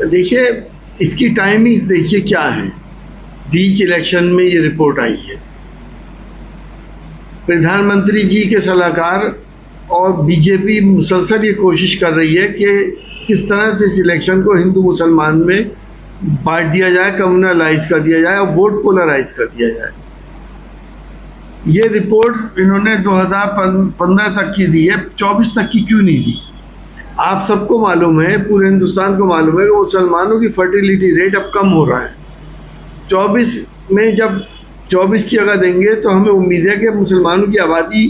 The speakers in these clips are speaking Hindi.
देखिए, इसकी टाइमिंग्स देखिए क्या है। बीच इलेक्शन में ये रिपोर्ट आई है। प्रधानमंत्री जी के सलाहकार और बीजेपी मुसलसल ये कोशिश कर रही है कि किस तरह से इस इलेक्शन को हिंदू मुसलमान में बांट दिया जाए, कम्युनलाइज कर दिया जाए और वोट पोलराइज कर दिया जाए। ये रिपोर्ट इन्होंने 2015 तक की दी है, 24 तक की क्यों नहीं दी? आप सबको मालूम है, पूरे हिंदुस्तान को मालूम है कि मुसलमानों की फर्टिलिटी रेट अब कम हो रहा है। 24 में जब 24 की जगह देंगे तो हमें उम्मीद है कि मुसलमानों की आबादी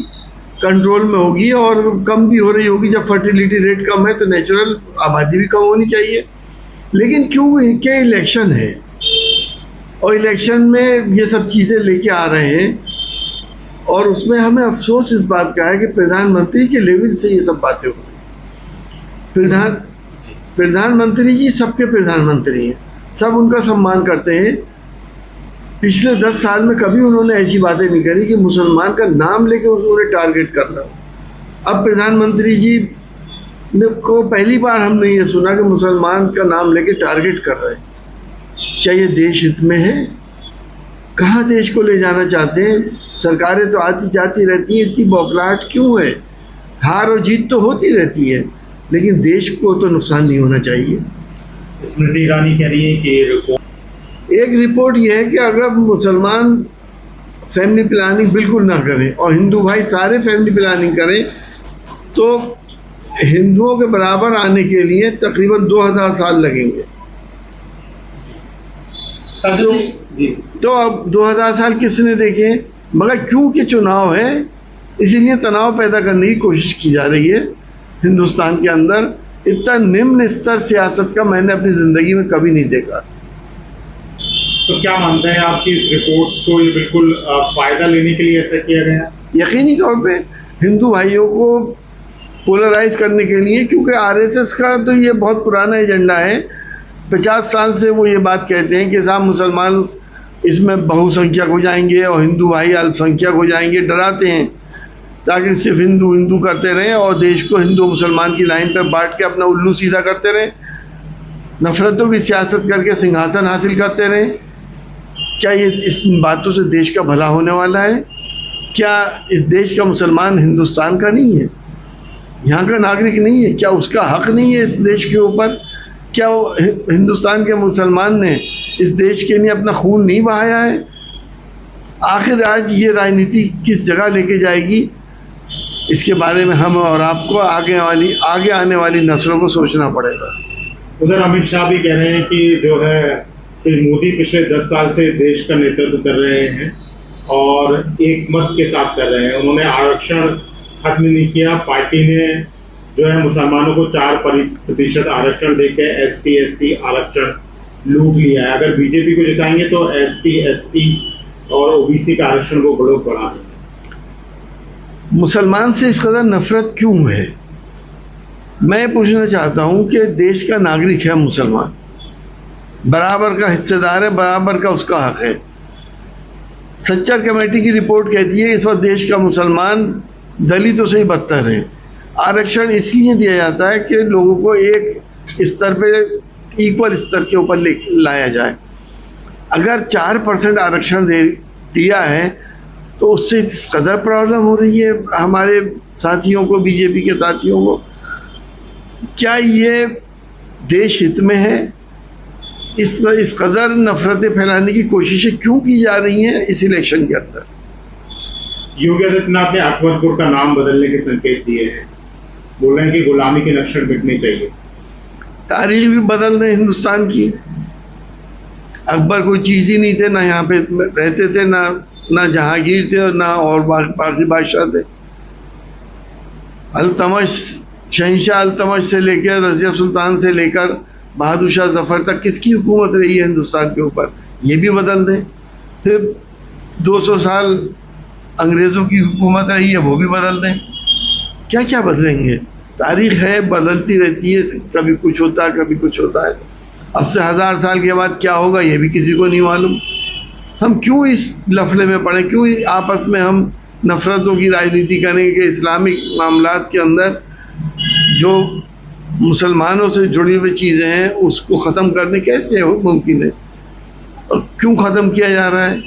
कंट्रोल में होगी और कम भी हो रही होगी। जब फर्टिलिटी रेट कम है तो नेचुरल आबादी भी कम होनी चाहिए। लेकिन क्यों इनके इलेक्शन है और इलेक्शन में ये सब चीज़ें लेके आ रहे हैं, और उसमें हमें अफसोस इस बात का है कि प्रधानमंत्री के लेवल से ये सब बातें हो रही। प्रधानमंत्री जी सबके प्रधानमंत्री हैं, सब उनका सम्मान करते हैं। पिछले 10 साल में कभी उन्होंने ऐसी बातें नहीं करी कि मुसलमान का नाम लेके उन्हें टारगेट करना हो। अब प्रधानमंत्री जी ने को पहली बार हमने ये सुना कि मुसलमान का नाम लेके टारगेट कर रहे हैं। क्या ये देश हित में है? कहाँ देश को ले जाना चाहते हैं? सरकारें तो आती जाती रहती हैं, इतनी बौखलाहट क्यों है? हार और जीत तो होती रहती है, लेकिन देश को तो नुकसान नहीं होना चाहिए। स्मृति ईरानी कह रही है कि एक रिपोर्ट यह है कि अगर मुसलमान फैमिली प्लानिंग बिल्कुल ना करें और हिंदू भाई सारे फैमिली प्लानिंग करें तो हिंदुओं के बराबर आने के लिए तकरीबन 2000 साल लगेंगे। तो अब 2000 साल किसने देखे? मगर क्योंकि चुनाव है इसीलिए तनाव पैदा करने की कोशिश की जा रही है हिंदुस्तान के अंदर। इतना निम्न स्तर सियासत का मैंने अपनी जिंदगी में कभी नहीं देखा। तो क्या मानते हैं आप कि इस रिपोर्ट्स को ये बिल्कुल फायदा लेने के लिए ऐसा किया गया? यकीनी तौर पे हिंदू भाइयों को पोलराइज करने के लिए, क्योंकि आरएसएस का तो ये बहुत पुराना एजेंडा है। 50 साल से वो ये बात कहते हैं कि साहब मुसलमान इसमें बहुसंख्यक हो जाएंगे और हिंदू भाई अल्पसंख्यक हो जाएंगे। डराते हैं ताकि सिर्फ हिंदू हिंदू करते रहें और देश को हिंदू मुसलमान की लाइन पर बांट के अपना उल्लू सीधा करते रहें, नफरतों की सियासत करके सिंहासन हासिल करते रहें। क्या ये इस बातों से देश का भला होने वाला है? क्या इस देश का मुसलमान हिंदुस्तान का नहीं है, यहाँ का नागरिक नहीं है? क्या उसका हक नहीं है इस देश के ऊपर? क्या हिंदुस्तान के मुसलमान ने इस देश के लिए अपना खून नहीं बहाया है? आखिर आज ये राजनीति किस जगह लेके जाएगी, इसके बारे में हम और आपको आगे आने वाली नस्लों को सोचना पड़ेगा। उधर अमित शाह भी कह रहे हैं कि जो है कि मोदी पिछले 10 साल से देश का नेतृत्व कर रहे हैं और एक मत के साथ कर रहे हैं। उन्होंने आरक्षण खत्म नहीं किया। पार्टी ने जो है मुसलमानों को 4% आरक्षण देके ST आरक्षण लूट लिया है। अगर बीजेपी को जिताएंगे तो ST और OBC का आरक्षण को बढ़ा देंगे। मुसलमान से इस कदर नफरत क्यों है? मैं पूछना चाहता हूं कि देश का नागरिक है मुसलमान, बराबर का हिस्सेदार है, बराबर का उसका हक है। सच्चर कमेटी की रिपोर्ट कहती है इस वक्त देश का मुसलमान दलितों से ही बदतर है। आरक्षण इसलिए दिया जाता है कि लोगों को एक स्तर पे इक्वल स्तर के ऊपर लाया जाए। अगर 4% आरक्षण दिया है तो उससे इस कदर प्रॉब्लम हो रही है हमारे साथियों को, बीजेपी के साथियों को। क्या ये देश हित में है? इस कदर नफरतें फैलाने की कोशिशें क्यों की जा रही हैं इस इलेक्शन के अंदर? योगी आदित्यनाथ ने अकबरपुर का नाम बदलने के संकेत दिए हैं। बोल रहे हैं कि गुलामी के लक्षण मिटने चाहिए। तारीख भी बदल दें हिंदुस्तान की। अकबर कोई चीज ही नहीं थे, ना यहाँ पे रहते थे, ना जहांगीर थे और ना और बाकी बादशाह थे। अल्तमश, शहंशाह अल्तमश से लेकर रजिया सुल्तान से लेकर बहादुर शाह जफर तक किसकी हुकूमत रही है हिंदुस्तान के ऊपर? ये भी बदल दें। फिर 200 साल अंग्रेज़ों की हुकूमत रही है, वो भी बदल दें। क्या क्या बदलेंगे? तारीख है, बदलती रहती है, कभी कुछ होता है कभी कुछ होता है। अब से 1000 साल के बाद क्या होगा ये भी किसी को नहीं मालूम। हम क्यों इस लफड़े में पड़े? क्यों आपस में हम नफरतों की राजनीति करेंगे कि इस्लामिक मामलात के अंदर जो मुसलमानों से जुड़ी हुई चीज़ें हैं, उसको ख़त्म करने कैसे हो मुमकिन है, और क्यों ख़त्म किया जा रहा है?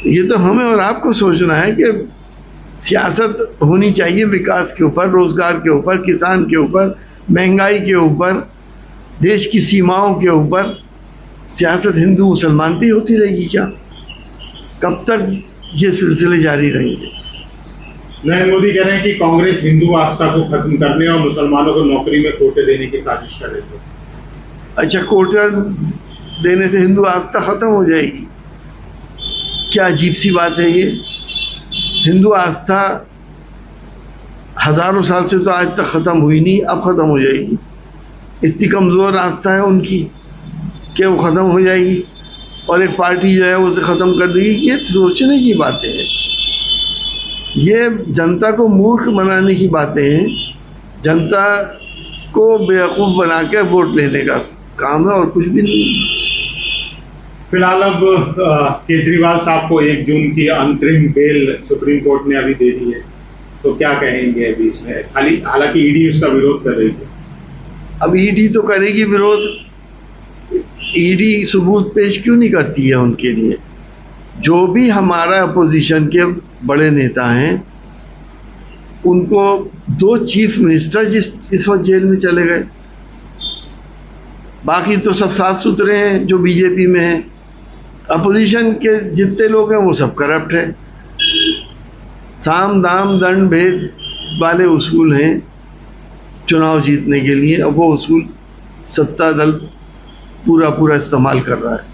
ये तो हमें और आपको सोचना है कि सियासत होनी चाहिए विकास के ऊपर, रोज़गार के ऊपर, किसान के ऊपर, महंगाई के ऊपर, देश की सीमाओं के ऊपर। सियासत हिंदू मुसलमान पे होती रहेगी क्या? कब तक ये सिलसिले जारी रहेंगे? नरेंद्र मोदी कह रहे हैं कि कांग्रेस हिंदू आस्था को खत्म करने और मुसलमानों को नौकरी में कोटे देने की साजिश कर रही है। अच्छा, कोटा देने से हिंदू आस्था खत्म हो जाएगी? क्या अजीब सी बात है ये। हिंदू आस्था हजारों साल से तो आज तक खत्म हुई नहीं, अब खत्म हो जाएगी? इतनी कमजोर आस्था है उनकी कि वो खत्म हो जाएगी और एक पार्टी जो है उसे खत्म कर देगी? ये सोचने की बातें हैं, ये जनता को मूर्ख बनाने की बातें हैं, जनता को बेवकूफ बना के वोट लेने का काम है और कुछ भी नहीं। फिलहाल अब केजरीवाल साहब को 1 जून की अंतरिम बेल सुप्रीम कोर्ट ने अभी दे दी है, तो क्या कहेंगे अभी इसमें? हालांकि ईडी उसका विरोध कर रही है। अब ईडी तो करेगी विरोध, ईडी सबूत पेश क्यों नहीं करती है उनके लिए? जो भी हमारा अपोजिशन के बड़े नेता हैं, उनको 2 चीफ मिनिस्टर इस वक्त जेल में चले गए, बाकी तो सब साफ सुथरे हैं जो बीजेपी में हैं। अपोजिशन के जितने लोग हैं वो सब करप्ट हैं, साम दाम दंड भेद वाले उसूल हैं चुनाव जीतने के लिए, अब वो उसूल सत्ता दल पूरा इस्तेमाल कर रहा है।